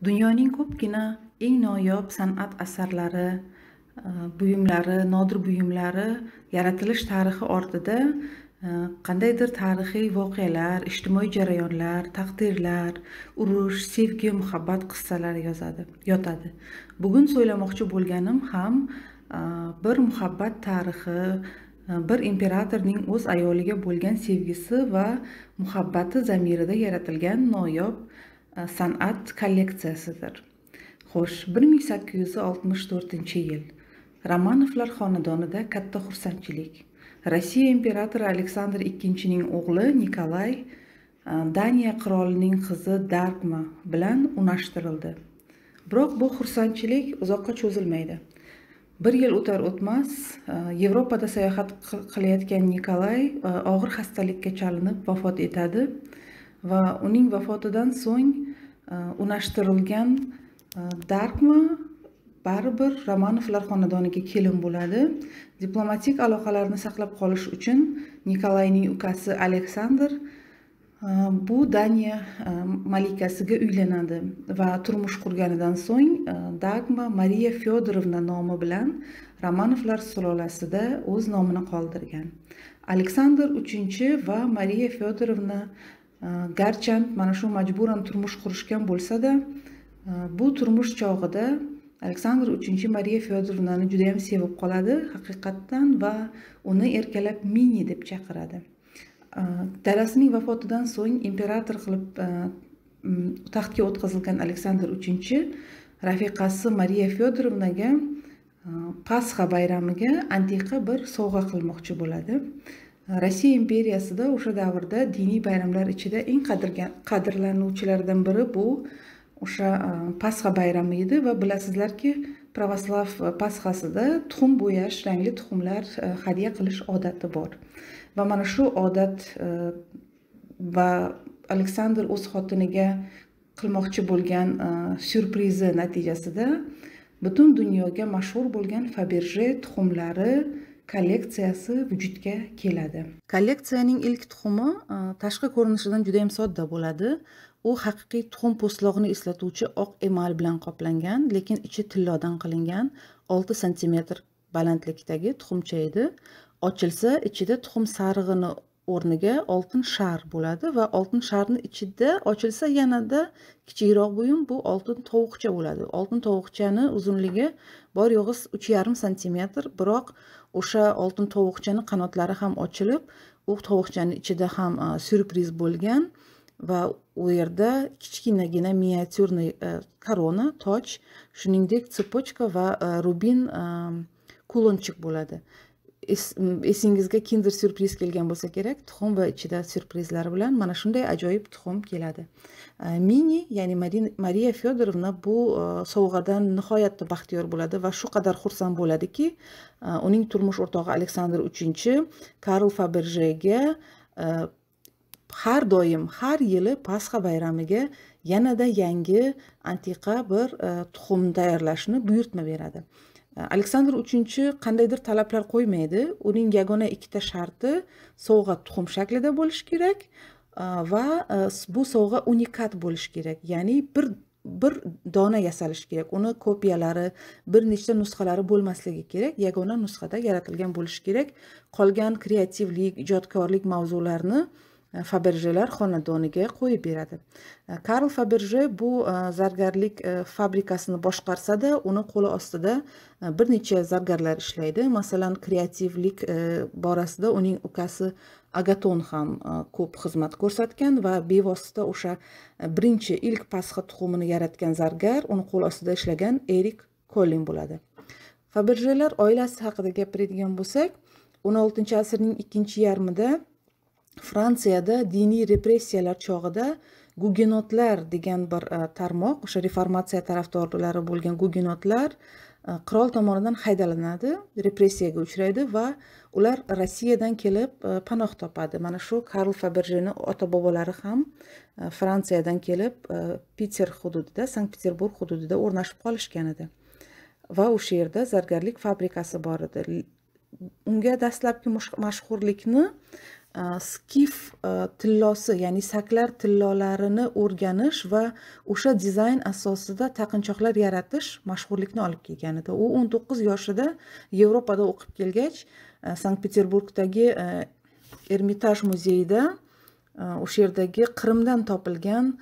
Dunyoning ko'pgina eng noyob san'at asarlari, buyumlari, nodir buyumlari yaratilish tarixi ortida qandaydir tarixiy voqealar, ijtimoiy jarayonlar, taqdirlar, urush, sevgi, muhabbat qissalari yotadi. Bugun so'ylamoqchi bo'lganim ham bir muhabbat tarixi, bir imperatorning o'z ayoliga bo'lgan sevgisi va muhabbati zamirida yaratilgan noyob san'at kolleksiyasidir. Xo'sh, 1864-yil Romanovlar xonadonida katta xursandchilik. Rossiya imperatori Aleksandr II-ning o'g'li Nikolay Daniya qirolining qizi Dagma bilan unashtirildi. Biroq bu xursandchilik uzoqqa cho'zilmaydi. Bir yil o'tar o'tmas Yevropada sayohat qilayotgan Nikolay og'ir xastalikka chalinib vafot etadi va uning vafotidan so'ng unashtirilgan Dagma baribir Romanovlar xonadoniga kelin bo'ladi. Diplomatik aloqalarni saqlab qolish uchun Nikolayning ukasi Aleksandr bu Daniya malikasiga uylanadi va turmush qurganidan so'ng Dagma Mariya Fyodorovna nomi bilan Romanovlar sulolasida o'z nomini qoldirgan. Aleksandr III va Mariya Fyodorovna garchand mana shu majburan turmush qurishgan bo'lsa-da, bu turmush chog'ida Aleksandr III Mariya Fyodorovnani juda ham sevib qoladi haqiqatdan va uni erkalab Mini deb chaqiradi. Dadasining vafotidan so'ng imperator qilib taxtga o'tkazilgan Aleksandr III rafiqasi Mariya Fyodorovnaga Pasxa bayramiga antiqa bir sovg'a qilmoqchi bo'ladi. Rossiya imperiyasida o'sha davrda diniy bayramlar ichida eng qadrlanuvchilardan biri bu o'sha Pasxa bayrami edi va bilasizlarki, pravoslav pasxasida tuxum bo'yash, rangli tuxumlar hadya qilish odati bor. Va mana shu odat va Aleksandr o'z xotiniga qilmoqchi bo'lgan syurprizi natijasida butun dunyoga mashhur bo'lgan Faberje tuxumlari kolleksiyasi vujudga keladi. Kolleksiyaning ilk tuxumi tashqi ko'rinishidan juda ham sodda bo'ladi. U haqiqiy tuxum po'stlog'ini eslatuvchi oq emal bilan qoplangan, lekin ichi tillodan qilingan 6 sm balandlikdagi tuxumcha edi. Ochilsa, ichida tuxum sarig'ini o'rniga oltin shar bo'ladi va oltin sharni ichida ochilsa yanada kichikroq buyum bu oltin tovuqcha bo'ladi. Oltin tovuqchani uzunligi bor yo'g'i 3,5 sm, biroq o'sha oltin tovuqchani qanotlari ham ochilib, u tovuqchani ichida ham syurpriz bo'lgan va u yerda kichkinagina miniatyurniy korona, toj, shuningdek tsepochka va rubin kulonchik bo'ladi. Esingizga Kinder syurpriz kelgan bo'lsa kerak, tuxum va ichida syurprizlar bilan mana shunday ajoyib tuxum keladi. Mini, ya'ni Mariya Fyodorovna bu sovg'adan nihoyatda baxtiyor bo'ladi va shu qadar xursand bo'ladiki, uning turmush o'rtog'i Aleksandr III Karl Faberjega har doim, har yili Pasxa bayramiga yanada yangi antiqa bir tuxum tayyorlashni buyurtma beradi. Aleksandr III qandaydir talablar qo'ymaydi. Uning yagona ikkita sharti sovg'a tuxum shaklida bo'lishi kerak va bu sovg'a unikat bo'lishi kerak. Ya'ni bir dona yasalishi kerak. Uni kopiyalari, bir nechta nusxalari bo'lmasligi kerak. Yagona nusxada yaratilgan bo'lishi kerak. Qolgan kreativlik, ijodkorlik mavzularni Faberjelar xonadoniga qo'yib beradi. Karl Faberje bu zargarlik fabrikasini boshqarsa-da, uni qo'li ostida bir necha zargarlar ishlaydi. Masalan, kreativlik borasida uning ukasi Agaton ham ko'p xizmat ko'rsatgan va bevosita o'sha birinchi ilk pasxa tuxumini yaratgan zargar, uni qo'l ostida ishlagan Erik Collin bo'ladi. Faberjelar oilasi haqida gapiradigan bo'lsak, 16-asrning ikkinchi yarmida Fransiyada diniy repressiyalar chog'ida gugenotlar degan bir tarmoq, o'sha reformatsiya tarafdorlari bo'lgan gugenotlar qirol tomonidan haydalanadi, repressiyaga uchraydi va ular Rossiyadan kelib panoh topadi. Mana shu Karl Faberjeni ota-bobolari ham Fransiyadan kelib Peter hududida, Sankt-Peterburg hududida o'rnashib qolishgan edi. Va o'sha yerda zargarlik fabrikasi bor edi. Unga dastlabki mashhurlikni skif tillosi, ya'ni saklar tillolarini o'rganish va o'sha dizayn asosida taqinchoqlar yaratish mashhurlikni olib kelgan edi. U 19 yoshida Yevropada o'qib kelgach, Sankt-Peterburgdagi Ermitaj muzeyida o'sha yerdagi Qrimdan topilgan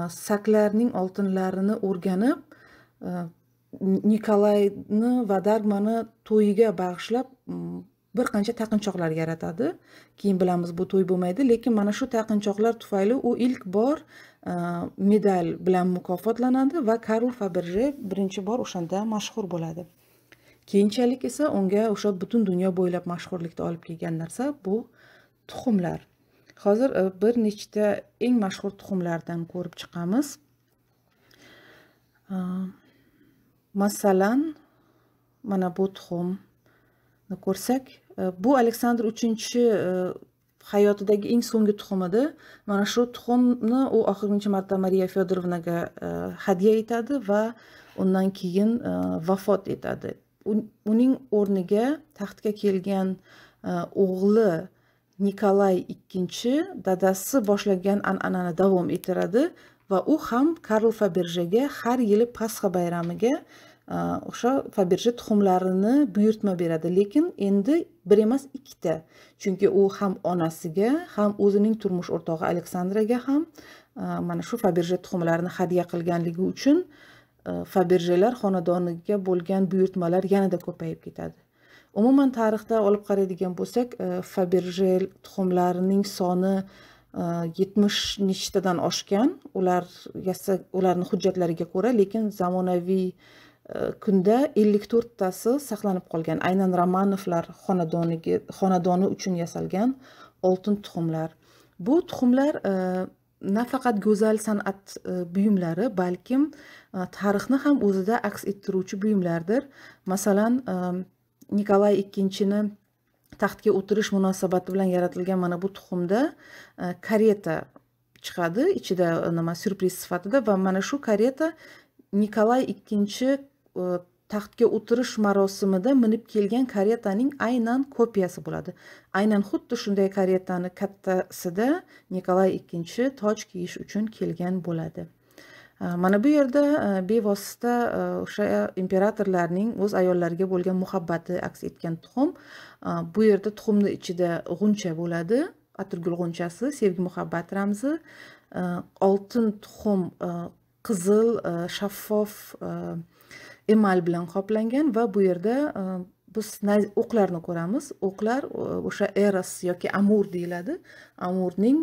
saklarning oltinlarini o'rganib, Nikolayni va Dargmani to'yiga bag'ishlab bir qancha taqinchoqlar yaratadi. Keyin bilamiz bu to'y bo'lmaydi, lekin mana shu taqinchoqlar tufayli u ilk bor medal bilan mukofotlanadi va Karl Faberje birinchi bor o'shanda mashhur bo'ladi. Keyinchalik esa unga o'sha butun dunyo bo'ylab mashhurlikni olib kelgan narsa bu tuxumlar. Hozir bir nechta eng mashhur tuxumlardan ko'rib chiqamiz. Masalan, mana bu tuxumni ko'rsak, bu Aleksandr 3 hayotidagi eng so'nggi tuxum edi. Mana shu tuxumni u oxirgi marta Mariya Fyodorovnaga hadya etadi va undan keyin vafot etadi. Uning o'rniga taxtga kelgan o'g'li Nikolay II dadasi boshlagan an'anani davom ettiradi va u ham Karl Faberjega har yili Pasxa bayramiga o'sha Faberje tuxumlarini buyurtma beradi, lekin endi bir emas ikkita. Chunki u ham onasiga, ham o'zining turmush o'rtog'i Aleksandraga ham mana shu Faberje tuxumlarini hadya qilganligi uchun Faberjelar xonadoniga bo'lgan buyurtmalar yanada ko'payib ketadi. Umuman tarixda olib qaraydigan bo'lsak, Faberje tuxumlarining soni 70 nechtadan oshgan, ularning hujjatlariga ko'ra, lekin zamonaviy kunda 54 tasi saqlanib qolgan. Aynan Romanovlar xonadoni uchun yasalgan oltin tuxumlar. Bu tuxumlar nafaqat go'zal san'at buyumlari, balkim tarixni ham o'zida aks ettiruvchi buyumlardir. Masalan, Nikolay II taxtga o'tirish munosabati bilan yaratilgan mana bu tuxumda kareta chiqadi, ichida nima syurpriz sifatida, va mana shu kareta Nikolay II taxtga o'tirish marosimida minib kelgan karetaning aynan kopiyasi bo'ladi. Aynan xuddi shunday karetani kattasida Nikolay II toj kiyish uchun kelgan bo'ladi. Mana bu yerda bevosita o'sha imperatorlarning o'z ayollariga bo'lgan muhabbati aks etgan tuxum. Bu yerda tuxumni ichida g'uncha bo'ladi, atirgul g'unchasi, sevgi muhabbat ramzi. Oltin tuxum qizil, shaffof emal bilan qoplangan va bu yerda biz o'qlarni ko'ramiz. O'qlar o'sha Eros yoki Amur deyiladi. Amurning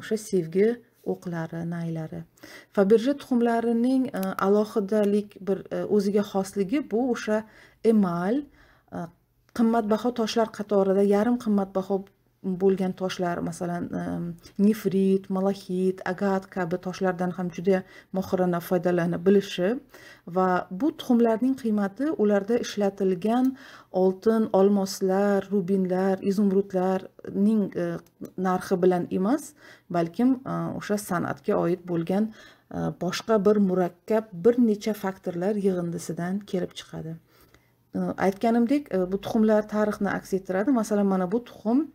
o'sha sevgi o'qlari, naylari. Faberje tuxumlarining alohidalik bir o'ziga xosligi bu o'sha emal, qimmatbaho toshlar qatorida yarim qimmatbaho bo'lgan toshlar, masalan, nefrit, malahit, agat kabi toshlardan ham juda mohirona foydalanib bilishi va bu tuxumlarning qiymati ularda ishlatilgan oltin, olmoslar, rubinlar, izumrudlarning narxi bilan emas, balkim o'sha san'atga oid bo'lgan boshqa bir murakkab bir necha faktorlar yig'indisidan kelib chiqadi. Aytganimdek, bu tuxumlar tarixni aks ettiradi. Masalan, mana bu tuxum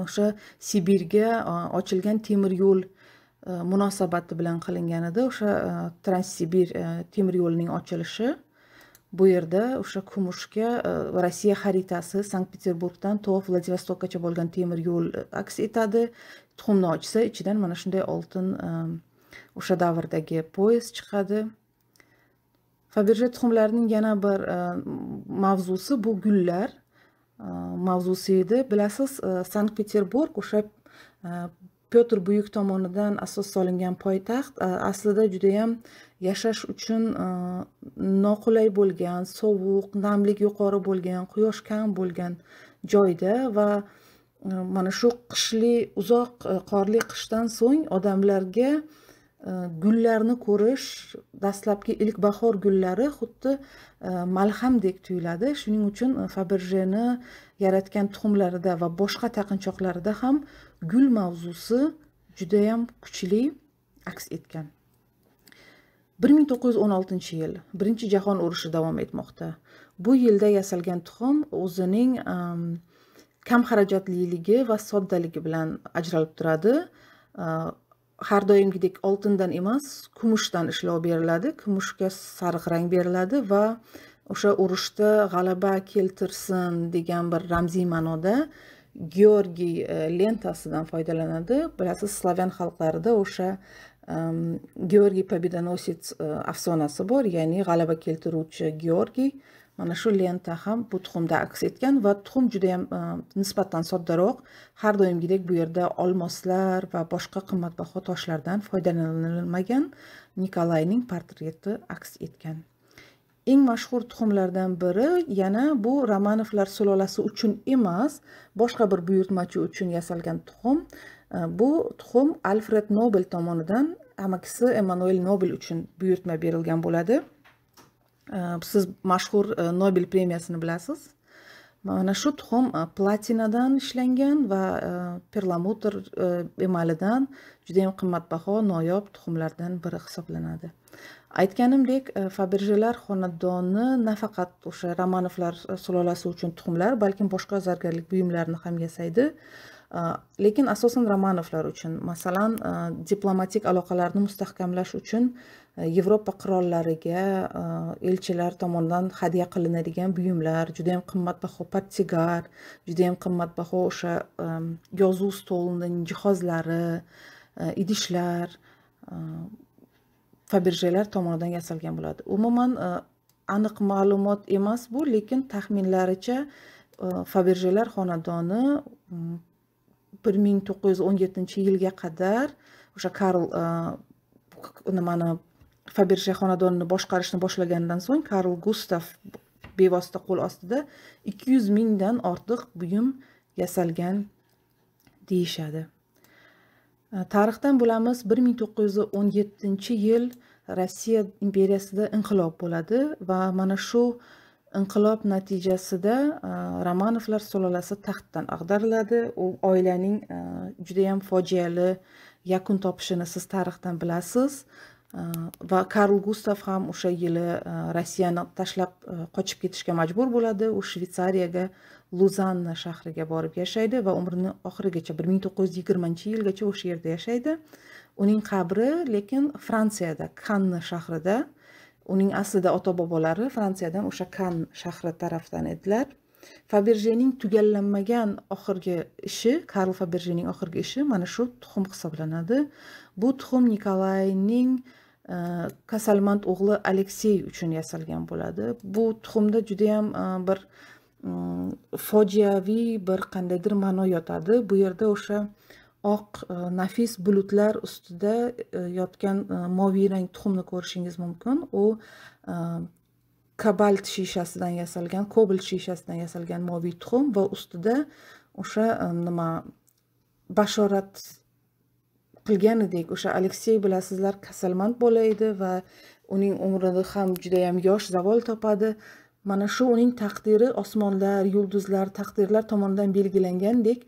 o'sha Sibirga ochilgan temir yo'l munosabati bilan qilingan edi. O'sha Transsibir temir yo'lining ochilishi. Bu yerda o'sha kumushga Rossiya xaritasi, Sankt-Peterburgdan to Vladivostokgacha bo'lgan temir yo'l aks etadi. Tuxumni ochsa, ichidan mana shunday oltin o'sha davrdagi poyezd chiqadi. Faberje tuxumlarining yana bir mavzusi bu gullar mavzusi edi. Bilasiz, Sankt-Peterburg o'sha Pyotr Buyuk tomonidan asos solingan poytaxt aslida juda ham yashash uchun noqulay bo'lgan, sovuq, namlik yuqori bo'lgan, quyosh kam bo'lgan joyda va mana shu qishli, uzoq qorli qishdan so'ng odamlarga gullarni ko'rish, dastlabki ilk bahor gullari xuddi malhamdek tuyuladi. Shuning uchun Faberjeni yaratgan tuxumlarida va boshqa taqinchoqlarida ham gul mavzusi juda ham kuchli aks etgan. 1916-yil, Birinchi jahon urushi davom etmoqda. Bu yilda yasalgan tuxum o'zining kam xarajatliligi va soddaligi bilan ajralib turadi. Har doimgidek oltindan emas, kumushdan ishlov beriladi. Kumushga sariq rang beriladi va o'sha urushda g'alaba keltirsin degan bir ramziy ma'noda Georgiy lentasidan foydalanadi. Bilasiz, slavyan xalqlarida o'sha Georgiy Pobedonosets afsonasi bor, ya'ni g'alaba keltiruvchi Georgiy. Mana shu lenta ham bu tuxumda aks etgan va tuxum juda ham nisbatan soddaroq. Har doimgidek bu yerda olmoslar va boshqa qimmatbaho toshlardan foydalanilmagan. Nikolayning portreti aks etgan. Eng mashhur tuxumlardan biri yana bu Romanovlar sulolasi uchun emas, boshqa bir buyurtmachi uchun yasalgan tuxum. Bu tuxum Alfred Nobel tomonidan amakisi Emmanuel Nobel uchun buyurtma berilgan bo'ladi. Siz mashhur Nobel premiyasini bilasiz. Mana shu tuxum platinadan ishlangan va perlamutr emalidan juda ham qimmatbaho noyob tuxumlardan biri hisoblanadi. Aytganimdek, Faberjelar xonadoni nafaqat o'sha Romanovlar sulolasi uchun tuxumlar, balkim boshqa zargarlik buyumlarini ham yasaydi. Lekin asosan Romanovlar uchun, masalan, diplomatik aloqalarni mustahkamlash uchun Yevropa qirollariga elchilar tomonidan hadya qilinadigan buyumlar, juda ham qimmatbaho portsigar, juda ham qimmatbaho o'sha yozuv stolining jihozlari, idishlar Faberjelar tomonidan yasalgan bo'ladi. Umuman aniq ma'lumot emas bu, lekin taxminlaricha Faberjelar xonadoni 1917-yilga qadar o'sha Karl Faberje xonadonini boshqarishni boshlagandan so'ng Karl Gustav bevosita qo'l ostida 200 mingdan ortiq buyum yasalgan deyishadi. Tarixdan bilamiz, 1917-yil Rossiya imperiyasida inqilob bo'ladi va mana shu inqilob natijasida Romanovlar sulolasi taxtdan ag'dariladi. U oilaning juda ham fojiali yakun topishini siz tarixdan bilasiz. Va Karl Gustav ham o'sha yili Rossiyani tashlab qochib ketishga majbur bo'ladi. U Shvetsariyaga, Luzanna shahriga borib yashaydi va umrining oxirigacha 1920-yilgacha o'sha yerda yashaydi. Uning qabri lekin Fransiyada, Kanni shahrida. Uning aslida ota-bobolari Fransiyadan o'sha Kann shahri tarafdan edilar. Faberjening tugallanmagan oxirgi ishi, Karl Faberjening oxirgi ishi mana shu tuxum hisoblanadi. Bu tuxum Nikolayning kasalmand o'g'li Aleksey uchun yasalgan bo'ladi. Bu tuxumda juda ham bir fojiaviy bir qandaydir ma'no yotadi. Bu yerda o'sha oq nafis bulutlar ustida yotgan moviy rang tuxumni ko'rishingiz mumkin. U kobalt shishasidan yasalgan, kobalt shishasidan yasalgan moviy tuxum va ustida o'sha bashorat qilganidek o'sha Aleksey, bilasizlar, kasalmand bo'laydi va uning umrida ham juda ham yosh zavol topadi. Mana shu uning taqdiri osmonlar, yulduzlar, taqdirlar tomonidan belgilangandek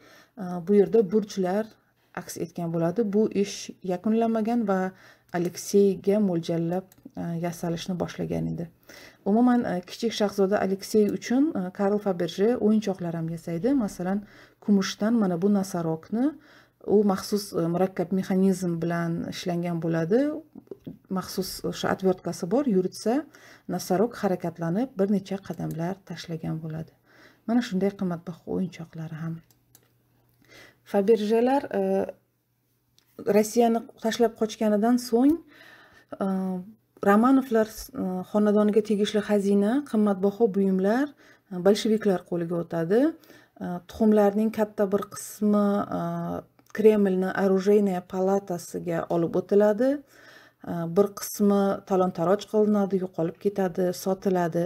bu yerda burchlar aks etgan bo'ladi. Bu ish yakunlanmagan va Alekseyga mo'ljallab yasalishni boshlagan edi. Umuman kichik shahzoda Aleksey uchun Karl Faberje o'yinchoqlar ham yasaydi. Masalan, kumushdan mana bu nosarokni u maxsus murakkab mexanizm bilan ishlangan bo'ladi. Maxsus o'sha отверткасы bor, yuritsa nosarok harakatlanib bir necha qadamlar tashlagan bo'ladi. Mana shunday qimmatbaho o'yinchoqlari ham. Faberjelar Rossiyani tashlab qochganidan so'ng Romanovlar xonadoniga tegishli xazina, qimmatbaho buyumlar bolsheviklar qo'liga o'tadi. Tuxumlarning katta bir qismi Kremlni оружейная palatasiga olib o'tiladi. Bir qismi talon-taroj qilinadi, yo'qolib ketadi, sotiladi.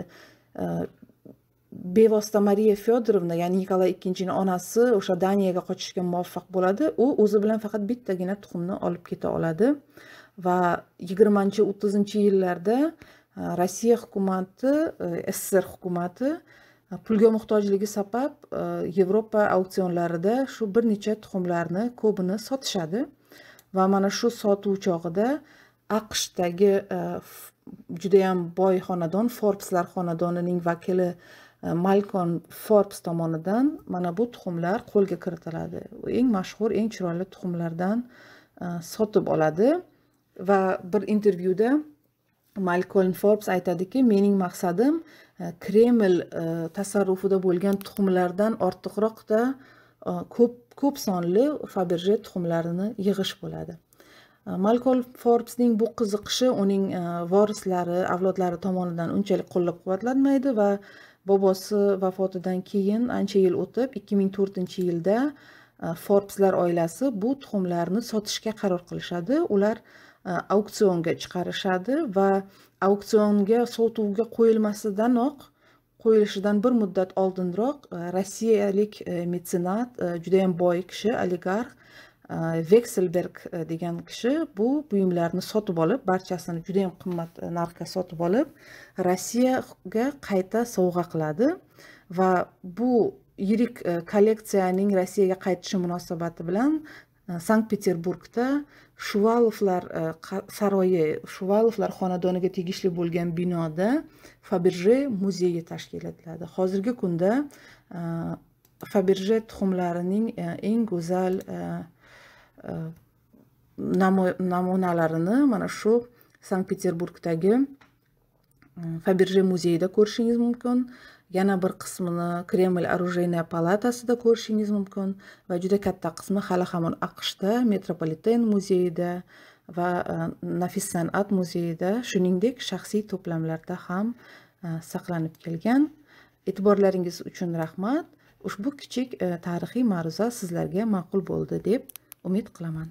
Bevosita Mariya Fyodorovna, ya'ni Nikolay II onasi o'sha Daniyaga qochishga muvaffaq bo'ladi. U o'zi bilan faqat bittagina tuxumni olib keta oladi va 20-30-yillarda Rossiya hukumati, SSR hukumati pulga muhtojligi sabab Yevropa auksionlarida shu bir necha tuxumlarni ko'bini sotishadi va mana shu sotuv chog'ida AQShdagi juda ham boy xonadon, Forbeslar xonadonining vakili Malcolm Forbes tomonidan mana bu tuxumlar qo'lga kiritiladi. Eng mashhur, eng chiroyli tuxumlardan sotib oladi va bir intervyuda Malcolm Forbes aytadiki, mening maqsadim Kreml tasarrufida bo'lgan tuxumlardan ortiqroqda ko'p sonli Faberge tuxumlarini yig'ish bo'ladi. Malcolm Forbesning bu qiziqishi uning vorislari, avlodlari tomonidan unchalik qo'llab-quvvatlanmaydi va bobosi vafotidan keyin ancha yil o'tib 2004-yilda Forbeslar oilasi bu tuxumlarni sotishga qaror qilishadi. Ular auksionga chiqarishadi va auksionga sotuvga qo'yilishidan bir muddat oldinroq rossiyalik metsenat, juda ham boy kishi, oligarx Vekselberg degan kishi bu buyumlarni sotib olib, barchasini juda ham qimmat narxga sotib olib, Rossiyaga qayta sovg'a qiladi va bu yirik kolleksiyaning Rossiyaga qaytishi munosabati bilan Sankt-Peterburgda Shuvalovlar saroyi, Shuvalovlar xonadoniga tegishli bo'lgan binoda Faberge muzeyi tashkil etiladi. Hozirgi kunda Faberge tuxumlarining eng go'zal namunalarini mana shu Sankt-Peterburgdagi Faberge muzeyida ko'rishingiz mumkin. Yana bir qismini Kreml оружейная palatasida ko'rishingiz mumkin va juda katta qismi hali hamon AQShda Metropolitan muzeyida va Nafis san'at muzeyida, shuningdek shaxsiy to'plamlarda ham saqlanib kelgan. E'tiborlaringiz uchun rahmat. Ushbu kichik tarixiy ma'ruza sizlarga ma'qul bo'ldi deb umid qilaman.